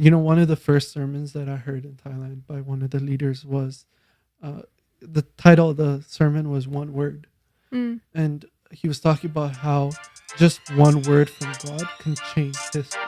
One of the first sermons that I heard in Thailand by one of the leaders was uh, the title of the sermon was One Word. Mm. And he was talking about how just one word from God can change history.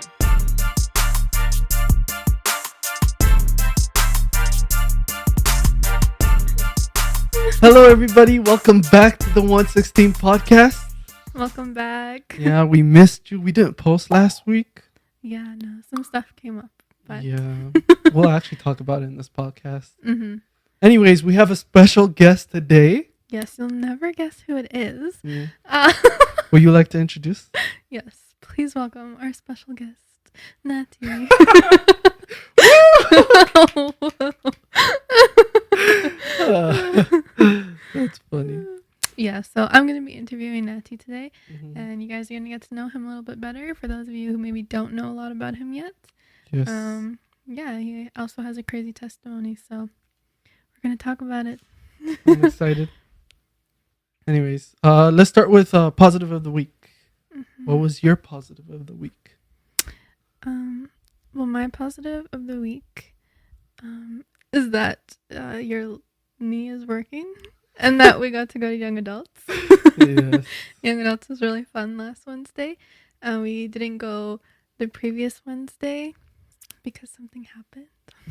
Hello, everybody. Welcome back to the 116 podcast. Welcome back. Yeah, we missed you. We didn't post last week. Yeah, no, some stuff came up. But Yeah, we'll actually talk about it in this podcast. mm-hmm. Anyways, we have a special guest today. Yes, you'll never guess who it is. Yeah. Uh, Would you like to introduce? yes, please welcome our special guest, Nati. That's funny. Yeah, so I'm going to be interviewing Nati today, Mhm. and you guys are going to get to know him a little bit better for those of you who maybe don't know a lot about him yet. Yes. Yeah, he also has a crazy testimony, so we're going to talk about it. I'm excited. Anyways, let's start with positive of the week. Mm-hmm. What was your positive of the week? Well, my positive of the week is that your knee is working and that we got to go to Young Adults. Yes. Young Adults was really fun last Wednesday. We didn't go the previous Wednesday because something happened.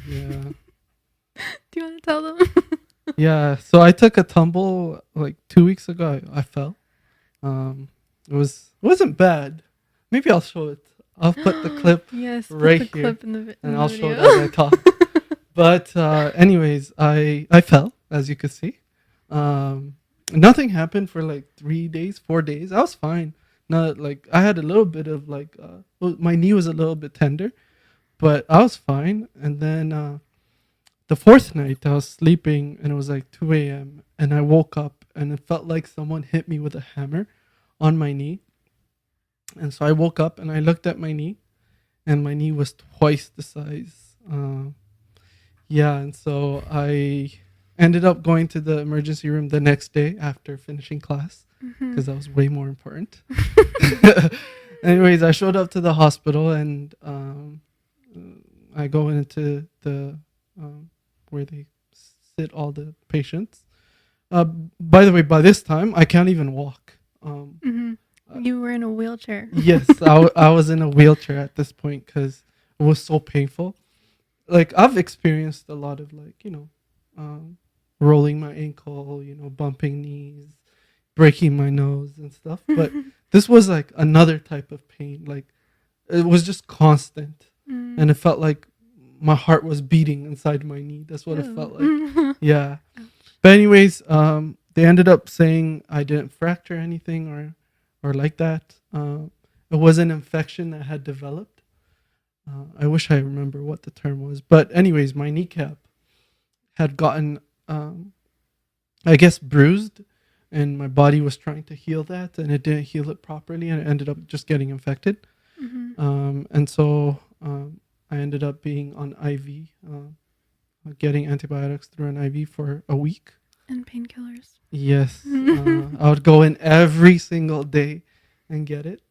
Yeah. Do you want to tell them? Yeah. So I took a tumble like 2 weeks ago. I fell. It wasn't bad. Maybe I'll show it. I'll put the clip yes, put right the here, clip in the and in I'll the show it video. as I talk. But anyways, I fell, as you could see. Nothing happened for like 3 days, 4 days. I was fine. Not like I had a little bit of like, my knee was a little bit tender, but I was fine. And then the fourth night, I was sleeping, and it was like 2 a.m. and I woke up, and it felt like someone hit me with a hammer on my knee. And so I woke up and I looked at my knee, and my knee was twice the size. Yeah, and so I ended up going to the emergency room the next day after finishing class because that was way more important. Anyways, I showed up to the hospital, and I go into the where they sit all the patients. By the way, by this time, I can't even walk. You were in a wheelchair. Yes, I was in a wheelchair at this point because it was so painful. Like, I've experienced a lot of like, rolling my ankle, bumping knees, breaking my nose and stuff. But this was like another type of pain. Like, it was just constant. And it felt like my heart was beating inside my knee. That's what it felt like. Yeah. But anyways, they ended up saying I didn't fracture anything or like that. It was an infection that had developed. I wish I remember what the term was. But anyways, my kneecap had gotten, I guess, bruised, and my body was trying to heal that, and it didn't heal it properly, and it ended up just getting infected. And so I ended up being on IV, getting antibiotics through an IV for a week. And painkillers. Yes. I would go in every single day and get it,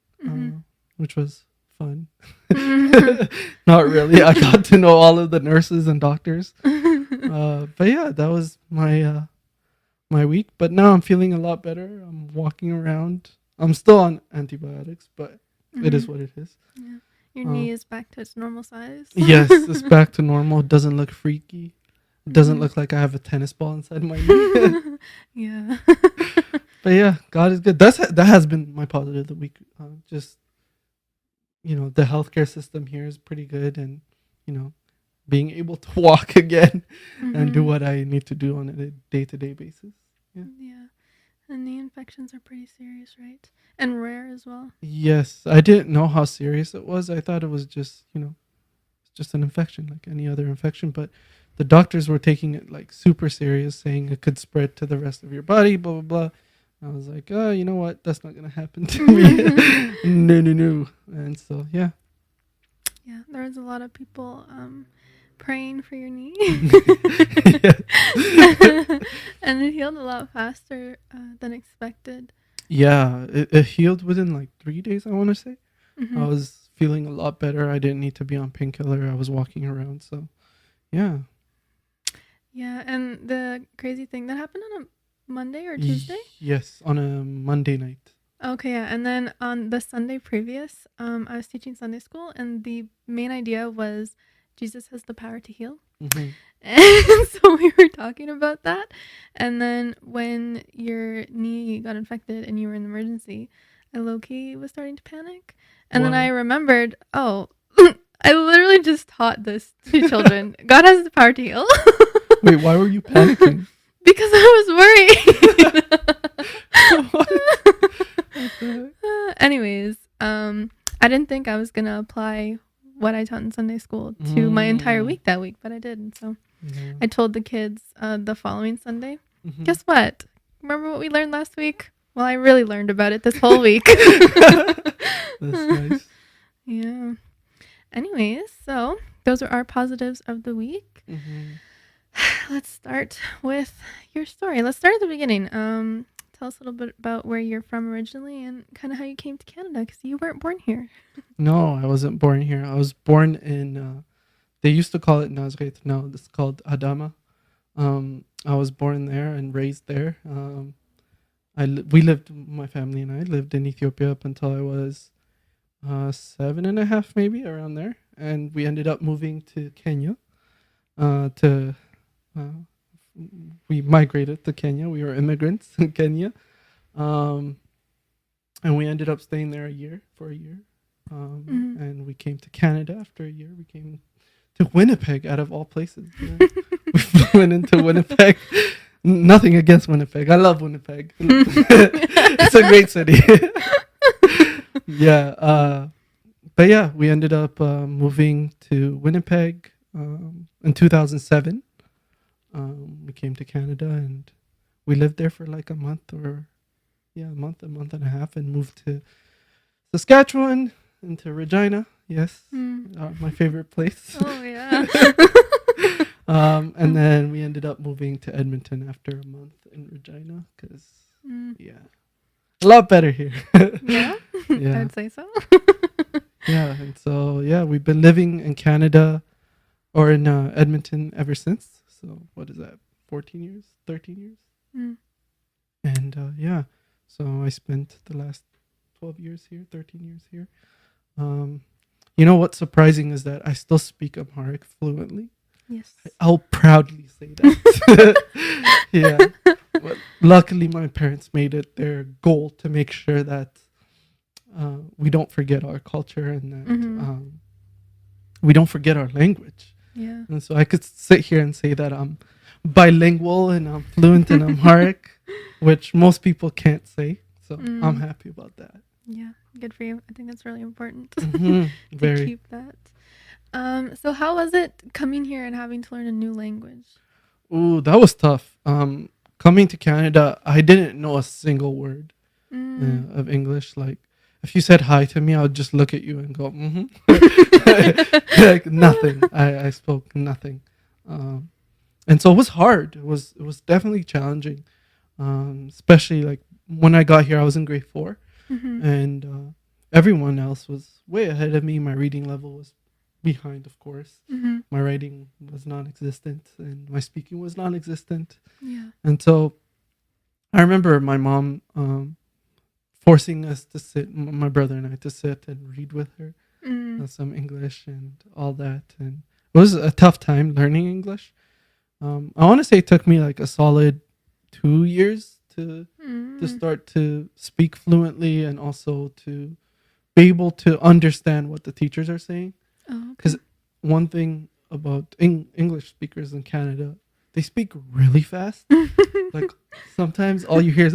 which was fun. Not really. I got to know all of the nurses and doctors. But yeah, that was my week. But now I'm feeling a lot better. I'm walking around. I'm still on antibiotics, but it is what it is. Yeah. Your knee is back to its normal size. Yes, it's back to normal. It doesn't look freaky. It doesn't look like I have a tennis ball inside my knee. Yeah. But yeah, God is good. That has been my positive of the week. Just, the healthcare system here is pretty good, and, being able to walk again and do what I need to do on a day-to-day basis. Yeah. Yeah. And knee infections are pretty serious, right? And rare as well. Yes, I didn't know how serious it was. I thought it was just, just an infection like any other infection, but the doctors were taking it like super serious, saying it could spread to the rest of your body, blah, blah, blah. I was like, oh, you know what? That's not going to happen to me. No. And so, yeah. Yeah, there's a lot of people praying for your knee. And it healed a lot faster than expected. Yeah, it healed within like 3 days, I want to say. I was feeling a lot better. I didn't need to be on painkiller. I was walking around. So, yeah. Yeah, and the crazy thing that happened on a Monday or Tuesday? Yes, on a Monday night. Okay, yeah. And then on the Sunday previous, I was teaching Sunday school, and the main idea was Jesus has the power to heal. Mm-hmm. And so we were talking about that. And then when your knee got infected and you were in the emergency, I low-key was starting to panic. And then Wow. I remembered, oh, I literally just taught this to children. God has the power to heal. Wait, why were you panicking? Because I was worried. What? Anyways, I didn't think I was going to apply what I taught in Sunday school to my entire week that week, but I did. And so Yeah. I told the kids the following Sunday, Mhm. guess what? Remember what we learned last week? Well, I really learned about it this whole week. That's nice. Yeah. Anyways, so those are our positives of the week. Mm-hmm. Let's start with your story. Let's start at the beginning. Tell us a little bit about where you're from originally and kind of how you came to Canada, because you weren't born here. No, I wasn't born here. I was born in, they used to call it Nazareth. Now it's called Adama. I was born there and raised there. We lived, my family and I lived in Ethiopia up until I was 7.5, maybe around there. And we ended up moving to Kenya. We migrated to Kenya. We were immigrants in Kenya. And we ended up staying there for a year. And we came to Canada after a year. We came to Winnipeg, out of all places. Yeah. We went into Winnipeg. Nothing against Winnipeg. I love Winnipeg. It's a great city. Yeah. But yeah, we ended up moving to Winnipeg in 2007. We came to Canada and we lived there for like a month and a half, and moved to Saskatchewan, into Regina. Yes, my favorite place. Oh, yeah. And then we ended up moving to Edmonton after a month in Regina because, yeah, a lot better here. Yeah? Yeah. I'd say so. Yeah, and so, yeah, we've been living in Canada or in Edmonton ever since. So what is that, 14 years, 13 years? And yeah, so I spent the last 12 years here, 13 years here. You know what's surprising is that I still speak Amharic fluently. Yes. I'll proudly say that. Yeah. But luckily, my parents made it their goal to make sure that we don't forget our culture and that we don't forget our language. Yeah. And so I could sit here and say that I'm bilingual and I'm fluent in Amharic, which most people can't say. So I'm happy about that. Yeah, good for you. I think that's really important Mm-hmm. to keep that. So how was it coming here and having to learn a new language? Ooh, that was tough. Coming to Canada, I didn't know a single word of English. Like, if you said hi to me, I would just look at you and go, like nothing. I spoke nothing. And so it was hard. It was definitely challenging. Especially like when I got here, I was in grade 4. And everyone else was way ahead of me. My reading level was behind, of course. My writing was non-existent and my speaking was non-existent. Yeah. And so I remember my mom forcing us to sit, my brother and I, to sit and read with her some English and all that. And it was a tough time learning English. I want to say it took me like a solid 2 years to start to speak fluently and also to be able to understand what the teachers are saying. Because one thing about English speakers in Canada, they speak really fast. Like sometimes all you hear is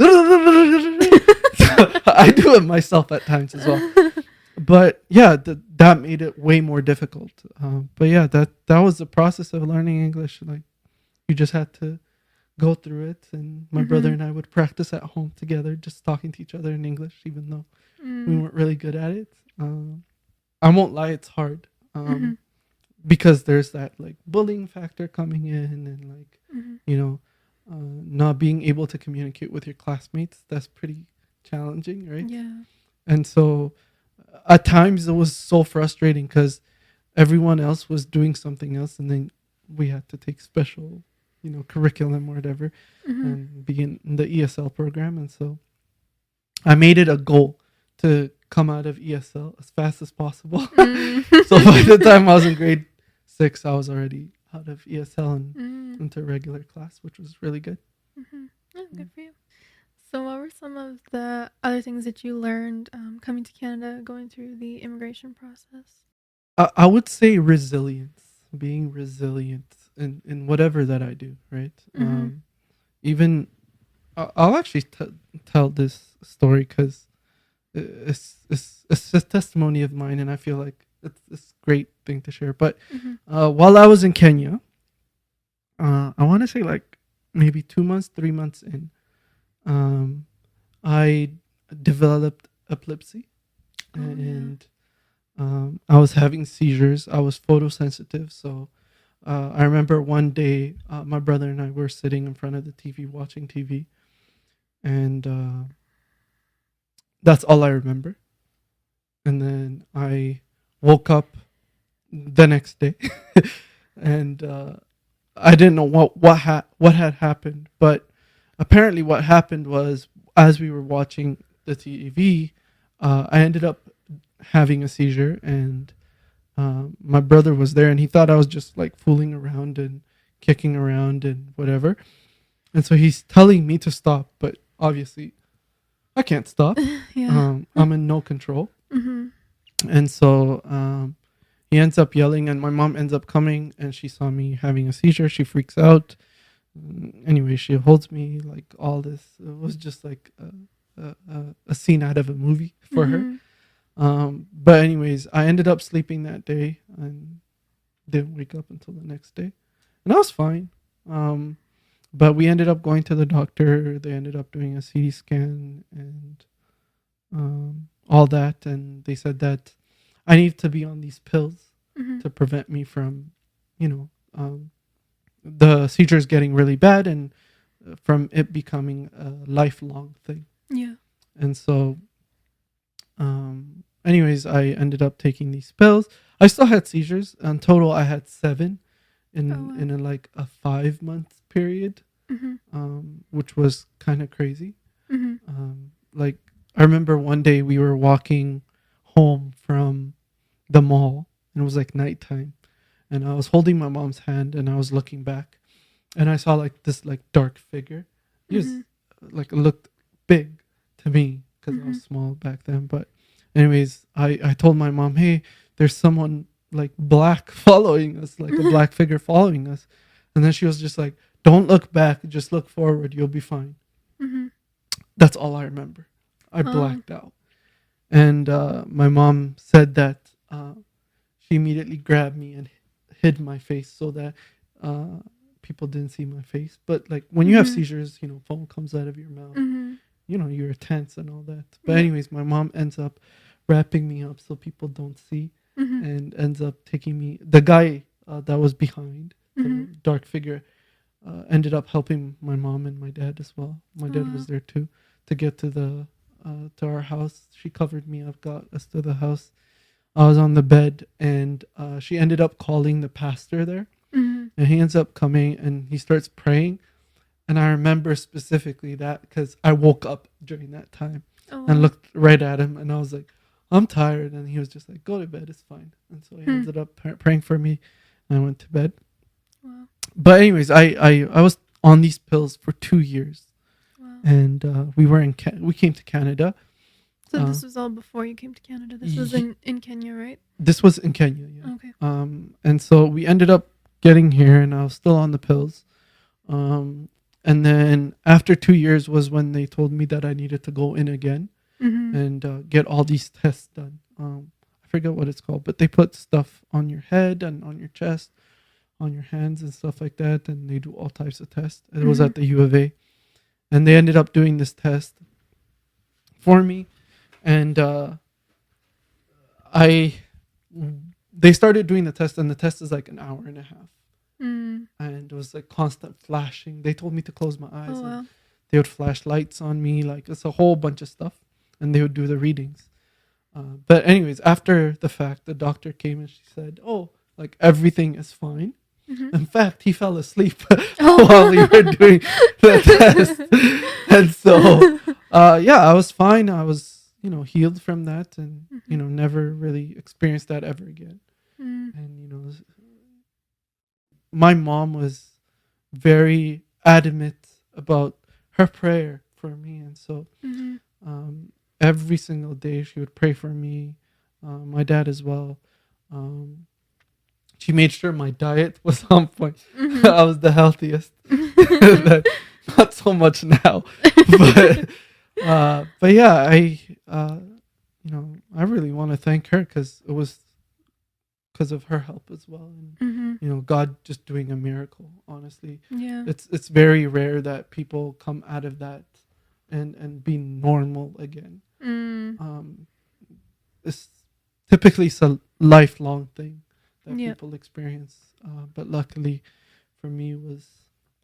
I do it myself at times as well. But yeah, that made it way more difficult. But yeah, that was the process of learning English. Like you just had to go through it, and my brother and I would practice at home together, just talking to each other in English, even though we weren't really good at it. I won't lie, it's hard. Because there's that like bullying factor coming in, and like not being able to communicate with your classmates. That's pretty challenging, right? Yeah. And so at times it was so frustrating because everyone else was doing something else, and then we had to take special, curriculum or whatever, Mm-hmm. and begin the ESL program. And so I made it a goal to come out of ESL as fast as possible. Mm. So by the time I was in grade 6, I was already out of ESL and Mm. into regular class, which was really good. Mm-hmm. Oh, good for you. So, what were some of the other things that you learned coming to Canada, going through the immigration process? I would say resilience, being resilient in whatever that I do, right? Mm-hmm. Even I'll actually tell this story because it's a testimony of mine, and I feel like it's a great thing to share. But Mm-hmm. while I was in Kenya, I want to say like maybe 2 months, 3 months in, um, I developed epilepsy, Oh, yeah. and I was having seizures. I was photosensitive, so I remember one day my brother and I were sitting in front of the TV watching TV, and that's all I remember. And then I woke up the next day, and I didn't know what had happened. But apparently, what happened was as we were watching the TV, I ended up having a seizure, and my brother was there, and he thought I was just like fooling around and kicking around and whatever. And so he's telling me to stop, but obviously I can't stop. Yeah. I'm in no control. Mm-hmm. And so he ends up yelling, and my mom ends up coming, and she saw me having a seizure. She freaks out. Anyway, she holds me like all this. It was just like a scene out of a movie for her. Mm-hmm. But anyways, I ended up sleeping that day and didn't wake up until the next day, and I was fine. But we ended up going to the doctor. They ended up doing a CT scan and all that, and they said that I need to be on these pills Mm-hmm. to prevent me from, you know, the seizures getting really bad and from it becoming a lifelong thing. Yeah. And so, anyways, I ended up taking these pills. I still had seizures. In total, I had 7 Oh, wow. in like a 5 month period, Mm-hmm. which was kind of crazy. Mm-hmm. Like I remember one day we were walking home from the mall, and it was like nighttime, and I was holding my mom's hand, and I was looking back, and I saw like this like dark figure. He was Mm-hmm. like looked big to me because I Mm-hmm. was small back then. But anyways, I told my mom, hey, there's someone like black following us, like a black figure following us. And then she was just like, don't look back, just look forward, you'll be fine. Mm-hmm. That's all I remember. I Oh. blacked out. And my mom said that she immediately grabbed me and hid my face so that uh, people didn't see my face. But like when you have Mm-hmm. seizures, foam comes out of your mouth. Mm-hmm. You're tense and all that. But Yeah. anyways, my mom ends up wrapping me up so people don't see, Mm-hmm. and ends up taking me. The guy that was behind Mm-hmm. the dark figure ended up helping my mom and my dad as well. My Oh, dad wow. was there too to get to our house. She covered me up, got us to the house. I was on the bed, and she ended up calling the pastor there, Mm-hmm. and he ends up coming and he starts praying. And I remember specifically that because I woke up during that time Oh, and wow. looked right at him, and I was like, I'm tired. And he was just like, go to bed, it's fine. And so he Hmm. ended up praying for me, and I went to bed. Wow. But anyways, I was on these pills for 2 years, Wow. and we came to Canada. So Uh, this was all before you came to Canada. This was in Kenya, right? this was in Kenya, yeah. Okay. And so we ended up getting here, and I was still on the pills. Um, and then after 2 years was when they told me that I needed to go in again Mm-hmm. and get all these tests done. I forget what it's called, but they put stuff on your head and on your chest, on your hands and stuff like that, and they do all types of tests. It was Mm-hmm. at the U of A, and they ended up doing this test for me, and I they started doing the test, and the test is like an hour and a half, Mm. and it was like constant flashing. They told me to close my eyes, Oh, and wow. they would flash lights on me, like it's a whole bunch of stuff, and they would do the readings. But anyways, after the fact, the doctor came and she said, "Oh, like everything is fine." Mhm. In fact, he fell asleep Oh. while we were doing the test, and so yeah, I was fine. I was healed from that, and Mhm. never really experienced that ever again. Mm. And my mom was very adamant about her prayer for me, and so Mhm. um, every single day she would pray for me, my dad as well. Um, she made sure my diet was on point. Mhm. I was the healthiest. That- Not so much now, but yeah, I really want to thank her because it was because of her help as well, and Mhm. God just doing a miracle. Honestly, Yeah. it's very rare that people come out of that and be normal again. Mm. Um, it's typically it's a lifelong thing that Yeah. people experience, but luckily for me it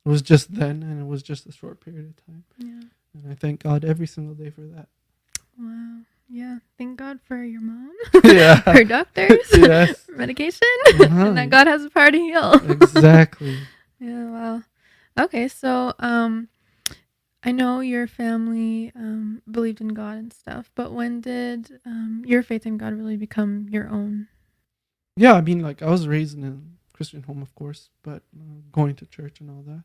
was just then, and it was just a short period of time, Yeah. and I thank God every single day for that. Wow. Yeah. Thank God for your mom, Yeah. for doctors, Yes. for medication, and Uh-huh. that God has a power to heal. Exactly. Yeah. Wow. Okay. So, I know your family believed in God and stuff, but when did your faith in God really become your own? Yeah, I mean, like I was raised in a Christian home, of course, but going to church and all that.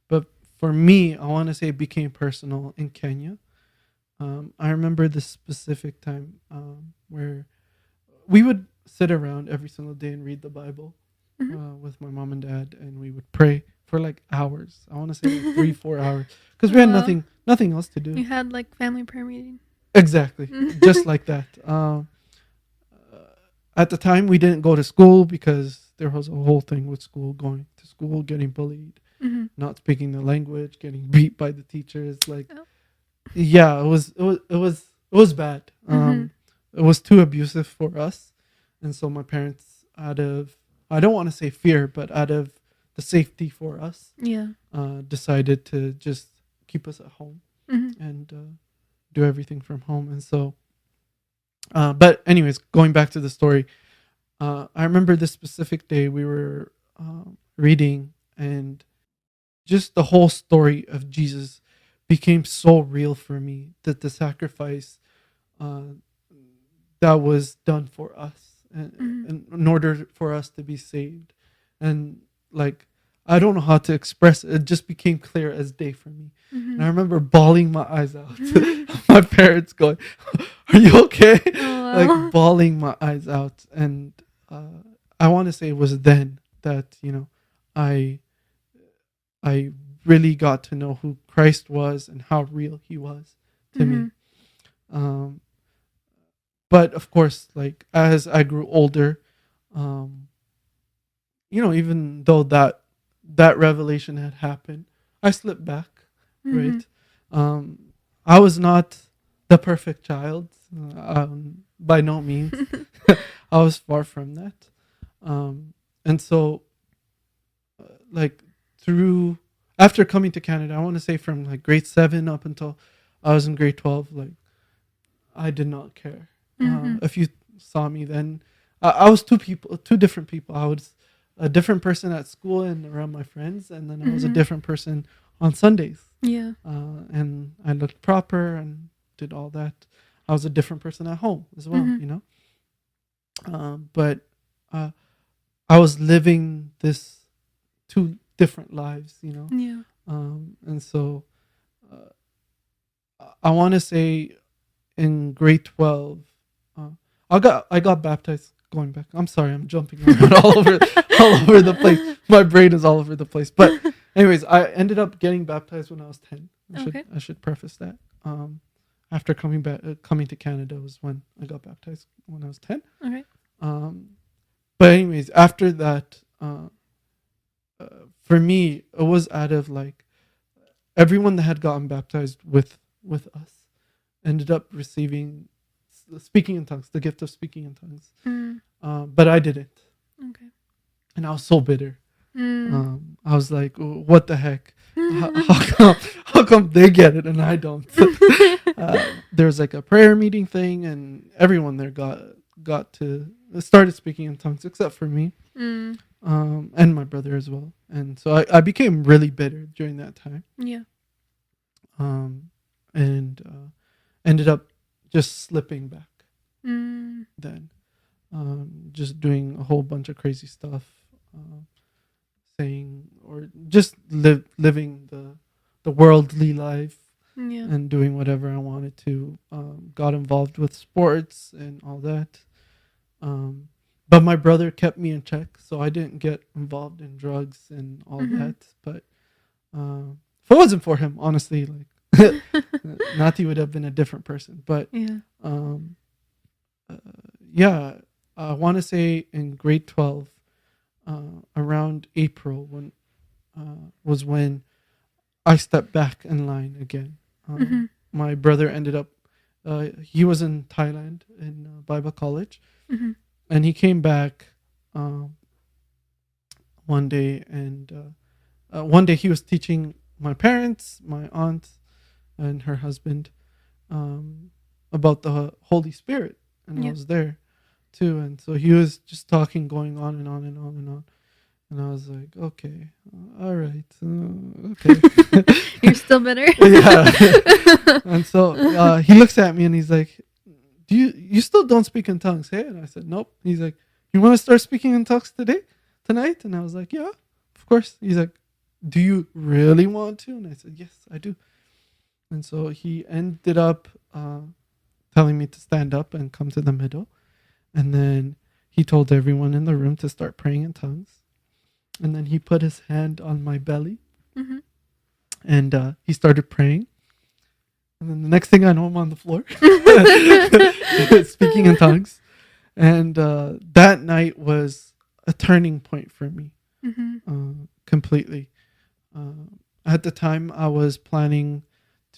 But for me, I want to say it became personal in Kenya. I remember this specific time where we would sit around every single day and read the Bible Mhm. with my mom and dad, and we would pray for like hours. I want to say like 3 4 hours because we Oh, had wow. nothing else to do. You had like family prayer meeting. Exactly, just like that. At the time, we didn't go to school because there was a whole thing with school, going to school, getting bullied, Mhm. not speaking the language, getting beat by the teachers. Like, Oh. yeah, it was bad. Mhm. It was too abusive for us, and so my parents, out of I don't want to say fear, but out of the safety for us, Yeah. decided to just keep us at home Mhm. and do everything from home. And so, but anyways, going back to the story, I remember this specific day we were reading, and just the whole story of Jesus became so real for me, that the sacrifice uh, that was done for us, Mhm. and in order for us to be saved. And like, I don't know how to express it. It just became clear as day for me. And I Mhm. remember bawling my eyes out. My parents going, "Are you okay?" Oh, Like wow. bawling my eyes out. And I want to say it was then that I I really got to know who Christ was and how real He was to me. Mhm. Um, but of course, like as I grew older, um, even though that revelation had happened, I slipped back, Mhm. right? Um, I was not the perfect child, by no means. I was far from that, and so like through after coming to Canada, I want to say from like grade 7 up until I was in grade 12, like I did not care. Mhm. If you saw me then, I was two different people. I was a different person at school and around my friends, and then I was a Mhm. different person on Sundays. Yeah. And I looked proper and did all that. I was a different person at home as well, Mhm. but uh, I was living this two different lives. Yeah. And so I want to say in grade 12, uh, I got baptized. Going back, I'm sorry, I'm jumping around all over the place. My brain is all over the place. But anyways, I ended up getting baptized when I was 10. Okay. I should preface that. After coming to Canada was when I got baptized when I was 10. Okay. Um, but anyways, after that, uh, for me, it was out of like everyone that had gotten baptized with us ended up receiving speaking in tongues, the gift of speaking in tongues. Mm. But I didn't, Okay. and I was so bitter. Mm. I was like, "What the heck? How come they get it and I don't?" There was like a prayer meeting thing, and everyone there got to started speaking in tongues except for me, Mm. and my brother as well. And so I became really bitter during that time, Yeah. and ended up just slipping back Mm. then, just doing a whole bunch of crazy stuff, saying or just living the worldly life Yeah. and doing whatever I wanted to. Got involved with sports and all that. Um, but my brother kept me in check, so I didn't get involved in drugs and all Mm-hmm. that. But if it wasn't for him, honestly, like Nati would have been a different person. But Yeah. um, uh, yeah, I want to say in grade 12, around April, when was when I stepped back in line again. Mm-hmm. My brother ended up, he was in Thailand in Bible college, Mm-hmm. and he came back um, one day, and one day he was teaching my parents, my aunt, and her husband um, about the Holy Spirit, and I Yeah. was there too, and so he was just talking, going on and on and on and on, and I was like, okay, all right, okay. You're still bitter. Yeah. And so he looks at me and he's like, "Do you still don't speak in tongues, hey?" And I said, "Nope." He's like, "You want to start speaking in tongues tonight?" And I was like, "Yeah, of course." He's like, "Do you really want to?" And I said, "Yes, I do." And so he ended up telling me to stand up and come to the middle, and then he told everyone in the room to start praying in tongues, and then he put his hand on my belly Mm-hmm. and he started praying. And then the next thing I know, I'm on the floor speaking in tongues. And that night was a turning point for me Mm-hmm. completely. At the time, I was planning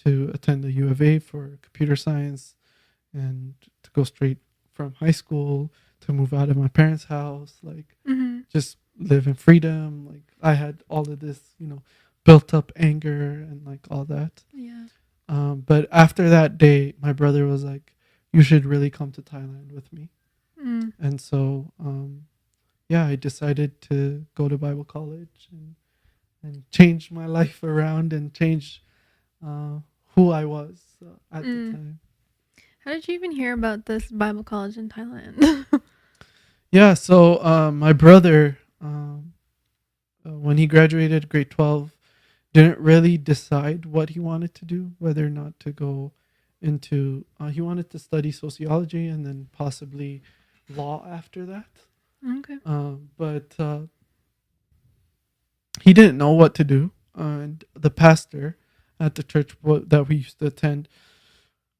to attend the U of A for computer science and to go straight from high school to move out of my parents' house, like Mm-hmm. just live in freedom. Like I had all of this, built up anger and like all that. Yeah. But after that day, my brother was like, "You should really come to Thailand with me." Mm. And so, yeah, I decided to go to Bible college and change my life around and change uh, who I was at the Mm. time. How did you even hear about this Bible college in Thailand? Yeah, so my brother, when he graduated grade 12, didn't really decide what he wanted to do, whether or not to go into, he wanted to study sociology and then possibly law after that. Okay. But he didn't know what to do. And the pastor at the church that we used to attend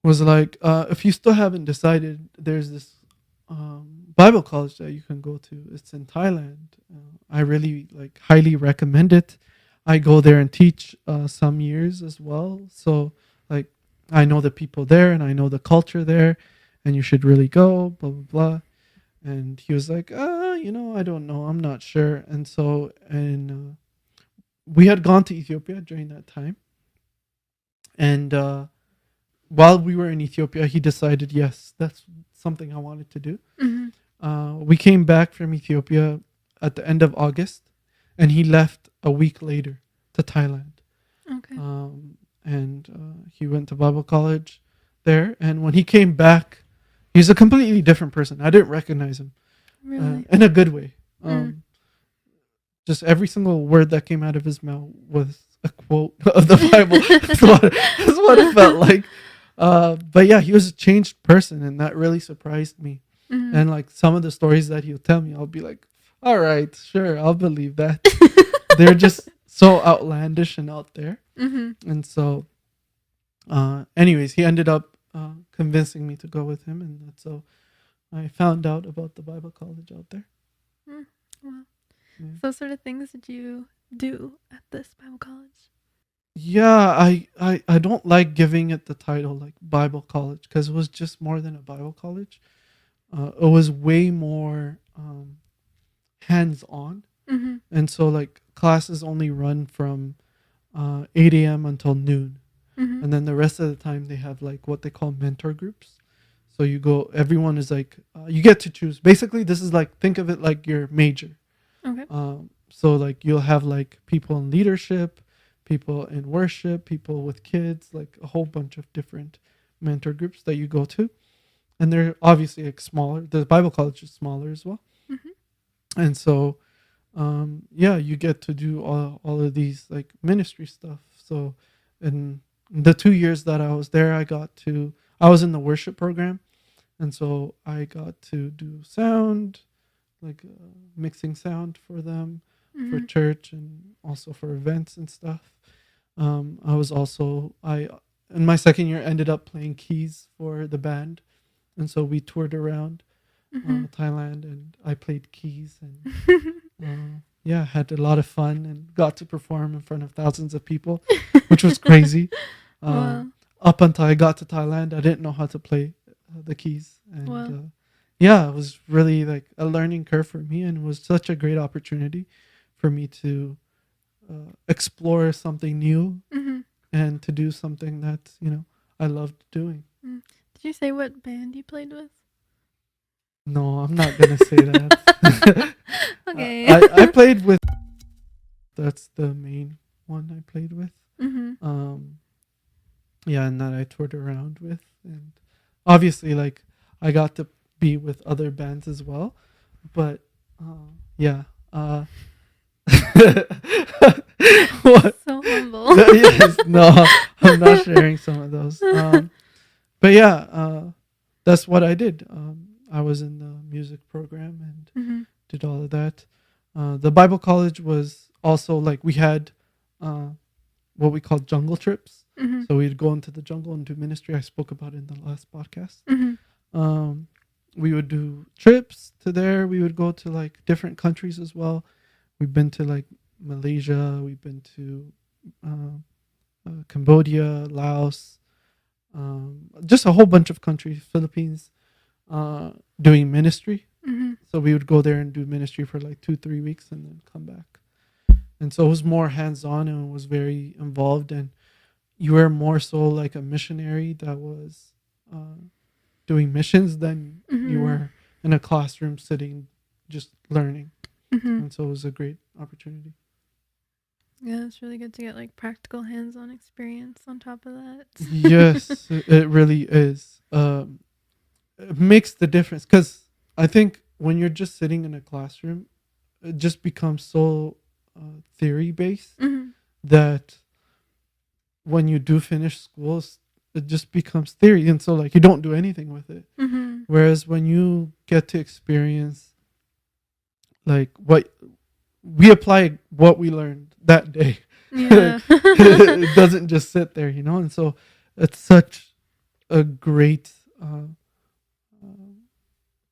was like, if you still haven't decided, there's this Bible college that you can go to. It's in Thailand. I really like highly recommend it. I go there and teach some years as well. So like I know the people there and I know the culture there, and you should really go. Blah blah blah. And he was like, I don't know. I'm not sure. And so and we had gone to Ethiopia during that time, and while we were in Ethiopia, he decided, yes, that's something I wanted to do. Mm-hmm. We came back from Ethiopia at the end of August, and he left a week later to Thailand. Okay. And he went to Bible college there. And when he came back, he's a completely different person. I didn't recognize him Really? in a good way. Mm. Just every single word that came out of his mouth was a quote of the Bible. That's what it felt like. But yeah, he was a changed person, and that really surprised me. Mm-hmm. And like some of the stories that he'll tell me, I'll be like, all right, sure, I'll believe that. They're just so outlandish and out there. Mm-hmm. And so, anyways, he ended up convincing me to go with him, and that's so I found out about the Bible college out there. Mm. Wow. Yeah. So, what sort of things did you do at this Bible college? Yeah, I don't like giving it the title like Bible college because it was just more than a Bible college. It was way more hands on, Mm-hmm. and so like classes only run from 8 a.m. until noon. Mhm. And then the rest of the time they have like what they call mentor groups. So you go, everyone is like, you get to choose. Basically, this is like, think of it like your major. Okay. So like you'll have like people in leadership, people in worship, people with kids, like a whole bunch of different mentor groups that you go to. And they're obviously like smaller. The Bible college is smaller as well. Mhm. And so, yeah, you get to do all of these like ministry stuff. So in the 2 years that I was there, I was in the worship program. And so I got to do sound, like mixing sound for them, for Mhm. church, and also for events and stuff. I was also, I in my second year ended up playing keys for the band. And so we toured around Mhm. Thailand, and I played keys, and yeah, had a lot of fun and got to perform in front of thousands of people, which was crazy. Wow. Up until I got to Thailand, I didn't know how to play the keys, and Wow. yeah, it was really like a learning curve for me, and it was such a great opportunity for me to explore something new Mhm. and to do something that I loved doing. Mm. Did you say what band you played with? No, I'm not gonna say that. Okay. I played with. That's the main one I played with. Mhm. Um, yeah, and that I toured around with, and obviously, like I got to be with other bands as well. But yeah, what? So humble. Yes, no, I'm not sharing some of those. But yeah, that's what I did. I was in the music program and Mhm. did all of that. The Bible college was also like we had uh, what we called jungle trips. Mhm. So we'd go into the jungle and do ministry. I spoke about it in the last podcast. Mhm. Um, we would do trips to there. We would go to like different countries as well. We've been to like Malaysia. We've been to Cambodia, Laos, just a whole bunch of countries, Philippines, doing ministry. Mhm. So we would go there and do ministry for like 2-3 weeks and then come back. And so it was more hands on and was very involved. And you were more so like a missionary that was doing missions than you Mhm. were in a classroom sitting just learning. Mhm. And so it was a great opportunity. Yeah, it's really good to get like practical hands-on experience on top of that. Yes, it really is. It makes the difference because I think when you're just sitting in a classroom, it just becomes so theory based Mhm. that when you do finish school, it just becomes theory, and so like you don't do anything with it. Mhm. Whereas when you get to experience like what we apply what we learned that day, Yeah. it doesn't just sit there, and so it's such a great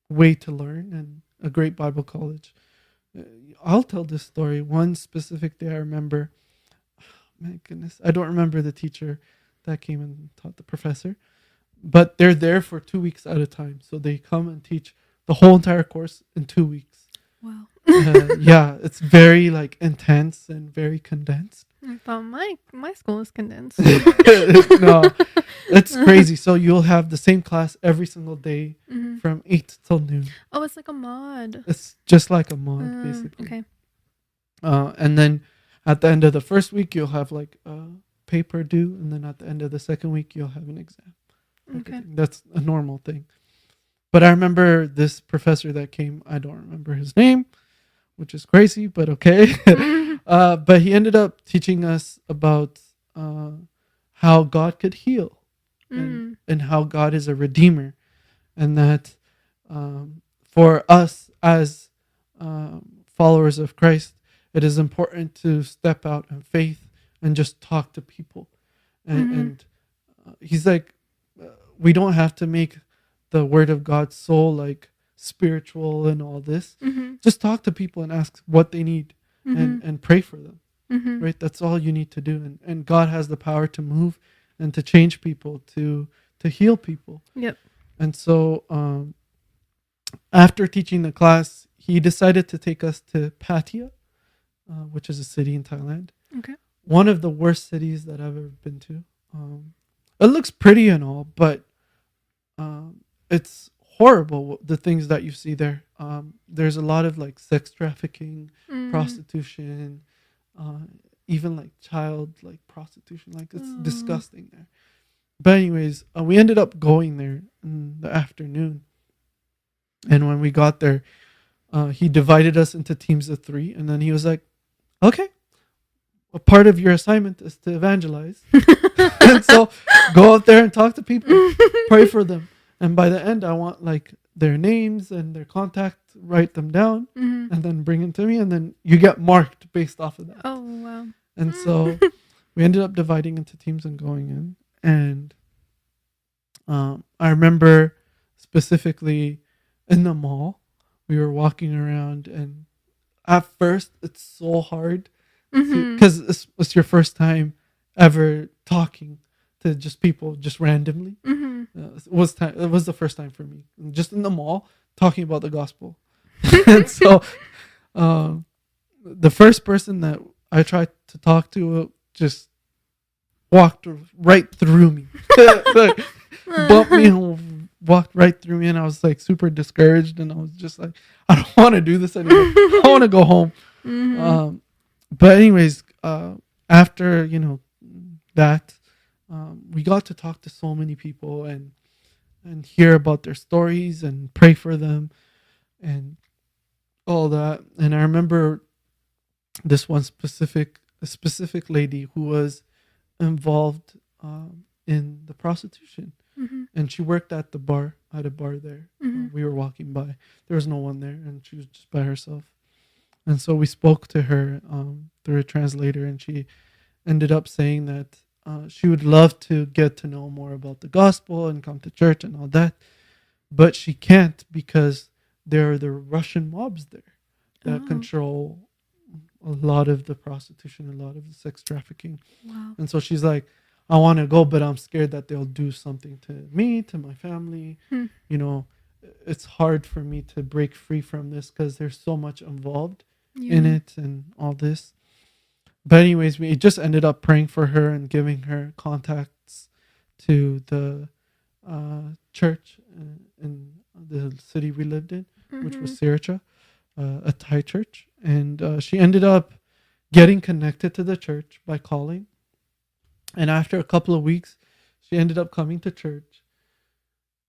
way to learn and a great Bible college. Uh, I'll tell this story. One specific day I remember, my goodness, I don't remember the teacher that came and taught the professor, but they're there for 2 weeks at a time. So they come and teach the whole entire course in 2 weeks. Wow. Yeah, it's very like intense and very condensed. I thought my school is condensed. No, it's crazy. So you'll have the same class every single day Mhm. from 8 till noon. Oh, it's like a mod. It's just like a mod, basically. Okay. And then at the end of the first week, you'll have like a paper due, and then at the end of the second week, you'll have an exam. Okay. That's a normal thing. But I remember this professor that came. I don't remember his name, which is crazy, but okay. But he ended up teaching us about how God could heal, and how God is a redeemer, and that for us as followers of Christ, it is important to step out in faith and just talk to people. And he's like, we don't have to make the word of God so like spiritual and all this. Mhm. Just talk to people and ask what they need, Mhm. and pray for them. Mhm. Right? That's all you need to do. And God has the power to move and to change people, to heal people. Yep. And so after teaching the class, he decided to take us to Pattaya, which is a city in Thailand. Okay. One of the worst cities that I've ever been to. it looks pretty and all, but it's horrible the things that you see there. There's a lot of like sex trafficking, Mm. prostitution, uh, even like child like prostitution. Like it's Oh. disgusting there. But anyways, we ended up going there in the afternoon, and when we got there, he divided us into teams of three, and then he was like, "Okay, a part of your assignment is to evangelize, and so go out there and talk to people, pray for them, and by the end, I want like their names and their contact, write them down, Mhm. and then bring them to me, and then you get marked based off of that." Oh wow. And so we ended up dividing into teams and going in, and I remember specifically in the mall, we were walking around, and at first it's so hard to Mhm. because it's your first time ever talking to just people just randomly. Mhm. It was the first time for me, just in the mall talking about the gospel. And so um, the first person that I tried to talk to just walked right through me. Like, bumped me and walked right through me, and I was like super discouraged, and I was just like, I don't want to do this anymore. I want to go home. Mhm. um but anyways, after that, we got to talk to so many people and hear about their stories and pray for them and all that. And I remember this one specific lady who was involved in the prostitution, Mhm. and she worked at a bar there. Mhm. We were walking by, there was no one there, and she was just by herself. And so we spoke to her through a translator, and she ended up saying that she would love to get to know more about the gospel and come to church and all that, but she can't because there are the Russian mobs there that Oh control a lot of the prostitution, a lot of the sex trafficking. wow. And so she's like, I want to go, but I'm scared that they'll do something to me, to my family. Hmm. You know, it's hard for me to break free from this because there's so much involved in Yeah. it and all this. But anyways, we just ended up praying for her and giving her contacts to the church in the city we lived in, which was Mhm. Sriracha, a Thai church. And she ended up getting connected to the church by calling. And after a couple of weeks, she ended up coming to church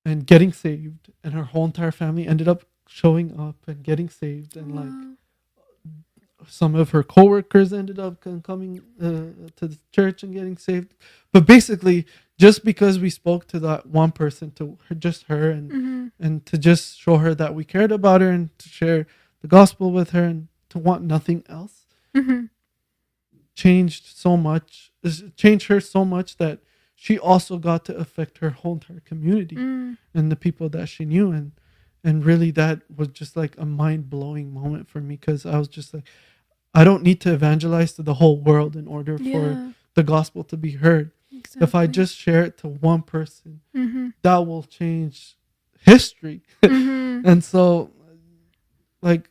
and getting saved. And her whole entire family ended up showing up and getting saved. And like Wow. some of her coworkers ended up coming to the church and getting saved. But basically, just because we spoke to that one person, to her, just her, Mhm. and to just show her that we cared about her and to share the gospel with her and to want nothing else, Mhm. changed her so much that she also got to affect her whole entire community Mm. and the people that she knew. And really that was just like a mind-blowing moment for me, because I was just like, I don't need to evangelize to the whole world in order for Yeah. the gospel to be heard. If I Exactly. just share it to one person, Mhm. that will change history. Mhm. And so like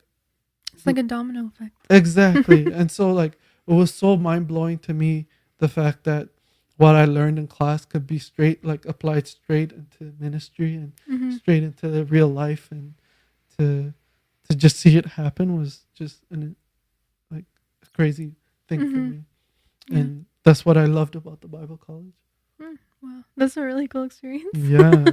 It's like a domino effect. exactly. And so like it was so mind-blowing to me, the fact that what I learned in class could be straight like applied straight into ministry and Mhm. straight into the real life. And to just see it happen was just like a crazy thing for Mhm. me. Yeah. And that's what I loved about the Bible college. Mm. Wow. That's a really cool experience. Yeah,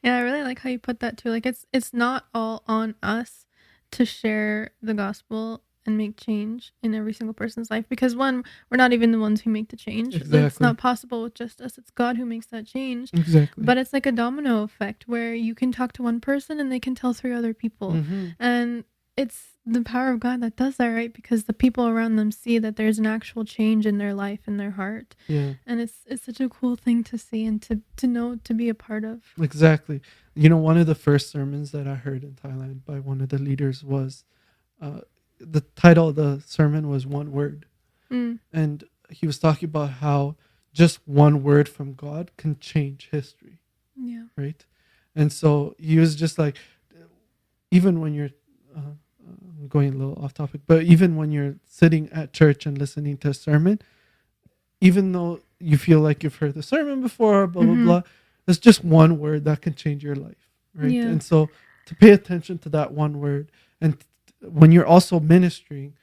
Yeah, I really like how you put that too. Like it's not all on us to share the gospel and make change in every single person's life, because one, we're not even the ones who make the change. It's exactly, not possible with just us. It's God who makes that change. exactly. But it's like a domino effect where you can talk to one person and they can tell three other people. Mm-hmm. And it's the power of God that does that, right? Because the people around them see that there's an actual change in their life and their heart. Yeah, And it's such a cool thing to see and to know, to be a part of. exactly. You know, one of the first sermons that I heard in Thailand by one of the leaders was uh, the title of the sermon was One Word. Mm. And he was talking about how just one word from God can change history, Yeah. right? And so he was just like, even when you're I'm going a little off topic, but even when you're sitting at church and listening to a sermon, even though you feel like you've heard the sermon before, blah blah Mm-hmm. blah. It's just one word that can change your life, right? Yeah. And so to pay attention to that one word, and when you're also ministering,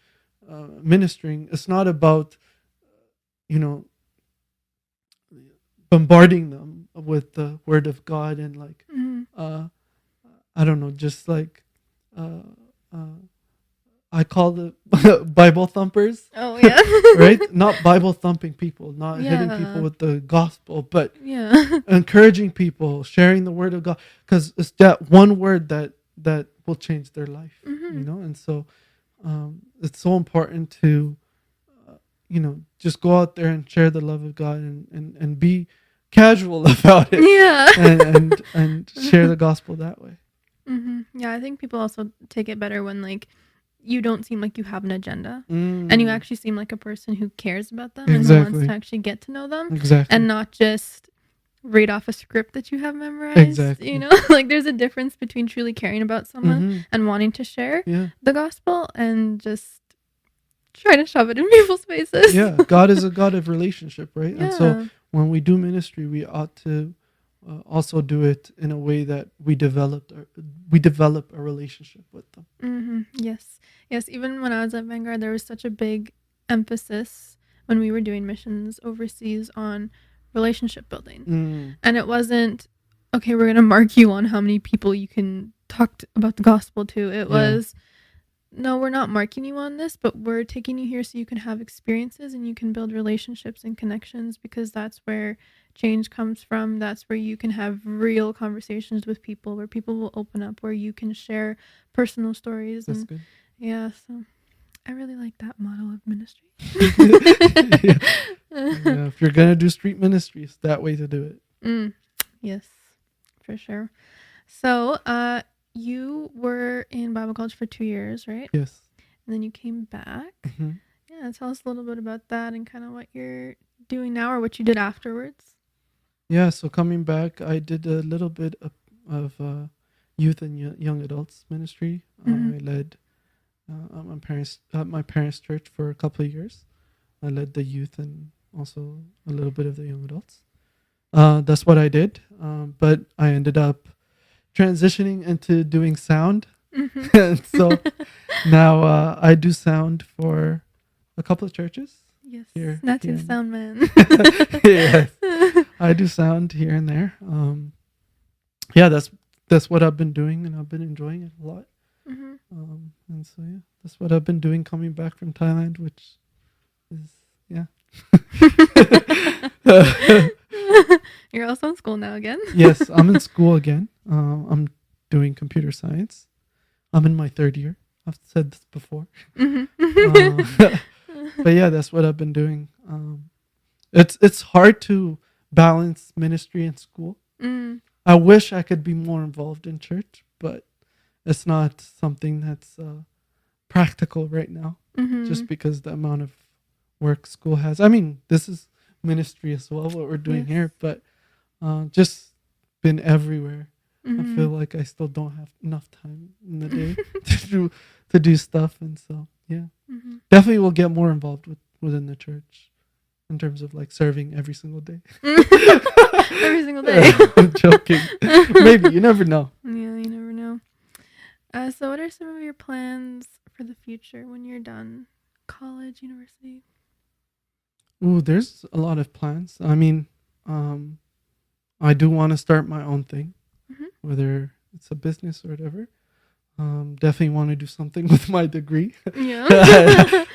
it's not about, you know, bombarding them with the word of God and like, Mm-hmm. uh, I don't know, just like, uh, uh, I call it Bible thumpers, Oh yeah. right? Not Bible thumping people, not hitting people Yeah. with the gospel, but Yeah. encouraging people, sharing the word of God, because it's that one word that will change their life, Mm-hmm. And so it's so important to just go out there and share the love of God and be casual about it Yeah. and share the gospel that way. Mm-hmm. Yeah, I think people also take it better when like you don't seem like you have an agenda and you Mm, actually seem like a person who cares about them and who wants to actually get to know them exactly, and not just read off a script that you have memorized. exactly. Like there's a difference between truly caring about someone Mm-hmm. and wanting to share Yeah, the gospel and just trying to shove it in people's faces. yeah. God is a God of relationship, right? And so Yeah. when we do ministry, we ought to also do it in a way that we develop a relationship with them. Mm-hmm. Yes. Yes. Even when I was at Vanguard, there was such a big emphasis when we were doing missions overseas on relationship building. Mm, And it wasn't, okay, we're going to mark you on how many people you can talk about the gospel to. It was, no, we're not marking you on this, but we're taking you here so you can have experiences and you can build relationships and connections because that's where change comes from. That's where you can have real conversations with people, where people will open up, where you can share personal stories. that's And good. yeah, so I really like that model of ministry. Yeah. Yeah, if you're gonna do street ministry, it's that way to do it. Yes, for sure. So, you were in Bible college for 2 years, right? Yes. And then you came back. Hmm. Yeah, tell us a little bit about that and kind of what you're doing now or what you did afterwards. Yeah. So coming back, I did a little bit of youth and young adults ministry. Mhm. I led at my parents' church for a couple of years. I led the youth and also a little bit of the young adults. That's what I did. But I ended up transitioning into doing sound. Mhm. And so now I do sound for a couple of churches Yes, here. Nati here the and- sound man. Yes, I do sound here and there. Yeah, that's what I've been doing, and I've been enjoying it a lot. Mhm. And so yeah, that's what I've been doing coming back from Thailand, which is yeah. You're also in school now again. Yes, I'm in school again. I'm doing computer science. I'm in my third year. I've said this before. Mhm. But yeah, that's what I've been doing. It's hard to balance ministry and school. Mm. I wish I could be more involved in church, but it's not something that's practical right now, Mhm. just because the amount of work school has. I mean, this is ministry as well, what we're doing Yes. here, but just been everywhere. I feel Mhm. like I still don't have enough time in the day to do stuff, and so yeah, Mhm. definitely will get more involved within the church in terms of like serving every single day. Every single day. I'm joking. Maybe you never know. Yeah, you never know. So what are some of your plans for the future when you're done college, university? Ooh, there's a lot of plans. I mean, um, I do want to start my own thing, Mhm. whether it's a business or whatever. Definitely want to do something with my degree. Yeah.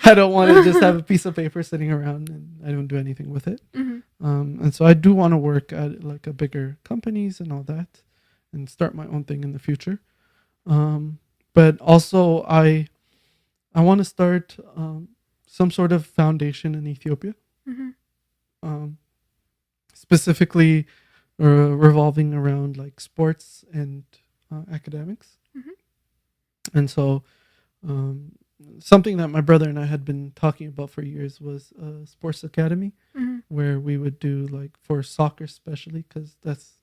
I don't want to just have a piece of paper sitting around and I don't do anything with it. Mhm. And so I do want to work at like a bigger companies and all that, and start my own thing in the future. But also I want to start some sort of foundation in Ethiopia, Mhm. um, specifically revolving around like sports and academics. Mhm. And so um, something that my brother and I had been talking about for years was a sports academy, Mhm. where we would do like for soccer, especially because that's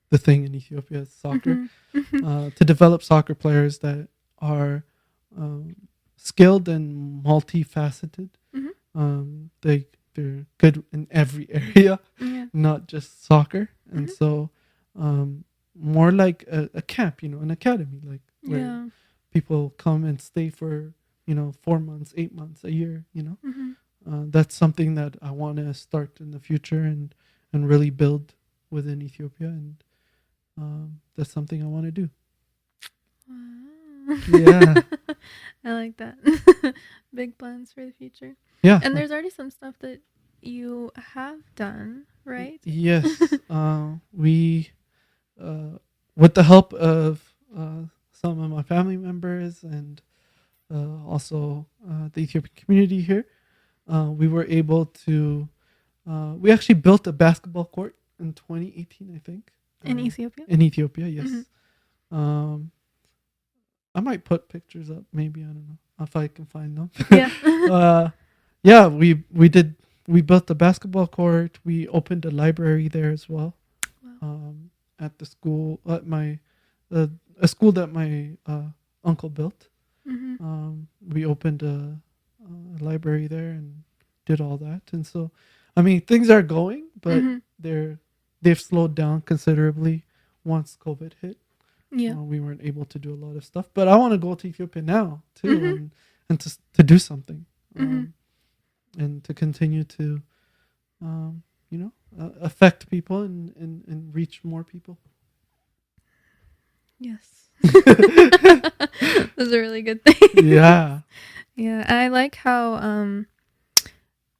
the thing in Ethiopia is soccer, Mhm. to develop soccer players that are skilled and multifaceted. Mhm. They they're good in every area, Yeah. not just soccer. And Mhm. so, more like a camp, an academy, like where Yeah. people come and stay for 4 months, 8 months, a year. Mhm. That's something that I want to start in the future and really build within Ethiopia, and that's something I want to do. Wow. Yeah, I like that. Big plans for the future. yeah. And there's already some stuff that you have done, right? Yes, we with the help of some of my family members and also the Ethiopian community here, we were able to. We actually built a basketball court in 2018, I think. In Ethiopia? In Ethiopia, yes. Mhm. Um, I might put pictures up. Maybe I don't know if I can find them. Yeah. uh, yeah, we did. We built a basketball court. We opened a library there as well. Wow. At the school, at my a school that my uncle built. Mhm. We opened a library there and did all that. And so, I mean, things are going, but Mhm. they've slowed down considerably once COVID hit. Yeah. We weren't able to do a lot of stuff, but I want to go to Ethiopia now too, Mhm. and to do something, Mhm. and to continue to, affect people and reach more people. Yes. That's a really good thing. Yeah. Yeah, I like how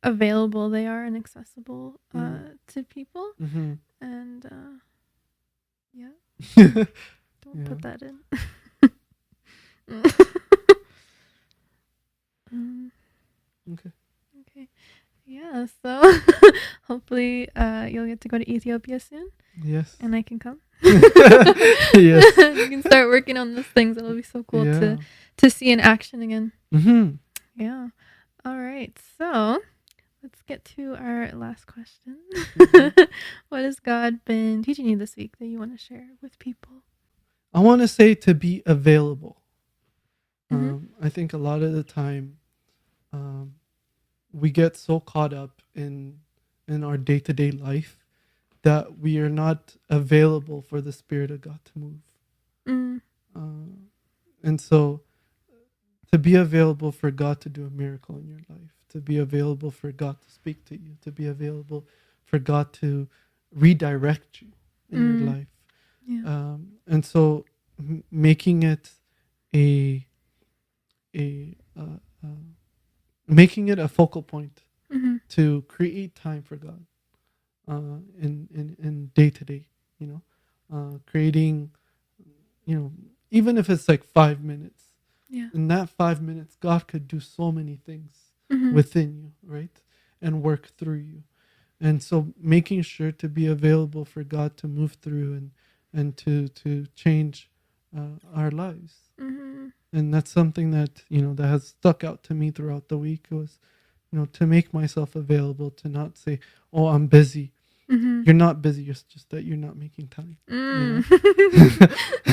available they are and accessible to people. Mm-hmm. And yeah, Yeah. don't put that in. Okay. Okay. Yeah, so hopefully you'll get to go to Ethiopia soon Yes. and I can come. Yes. You can start working on those things. It'll be so cool Yeah. to see in action again. Mm-hmm. Yeah. All right. So let's get to our last question. What has God been teaching you this week that you want to share with people? I want to say to be available. Mhm. I think a lot of the time, we get so caught up in our day to day life that we are not available for the Spirit of God to move. Mm. And so, to be available for God to do a miracle in your life, to be available for God to speak to you, to be available for God to redirect you in your life. Yeah. And so, making it a a uh, uh, making it a focal point Mm-hmm. to create time for God in day to day, creating, even if it's like 5 minutes. Yeah. In that 5 minutes, God could do so many things Mm-hmm. within you, right? And work through you. And so making sure to be available for God to move through and to change our lives. Mm-hmm. And that's something that, that has stuck out to me throughout the week was, to make myself available, to not say, oh, I'm busy. Mm-hmm. You're not busy. It's just that you're not making time. Mm.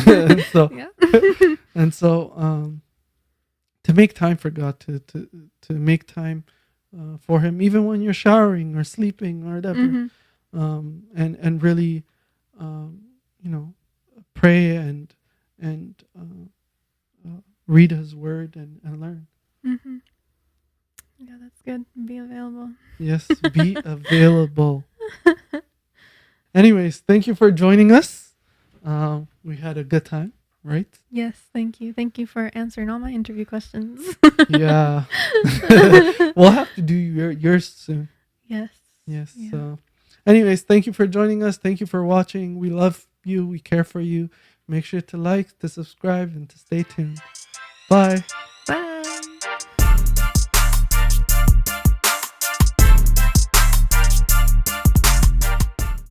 and so, Yeah. and so, to make time for God, to make time for Him, even when you're showering or sleeping or whatever, and really, you know, pray and read His Word and learn. Mm-hmm. Yeah, that's good. Be available. Yes, be available. Anyways, thank you for joining us. We had a good time, right? Yes, thank you. Thank you for answering all my interview questions. Yeah. We'll have to do yours soon. Yes. Yes. Yeah. So, anyways, thank you for joining us. Thank you for watching. We love you. We care for you. Make sure to like, to subscribe, and to stay tuned. Bye.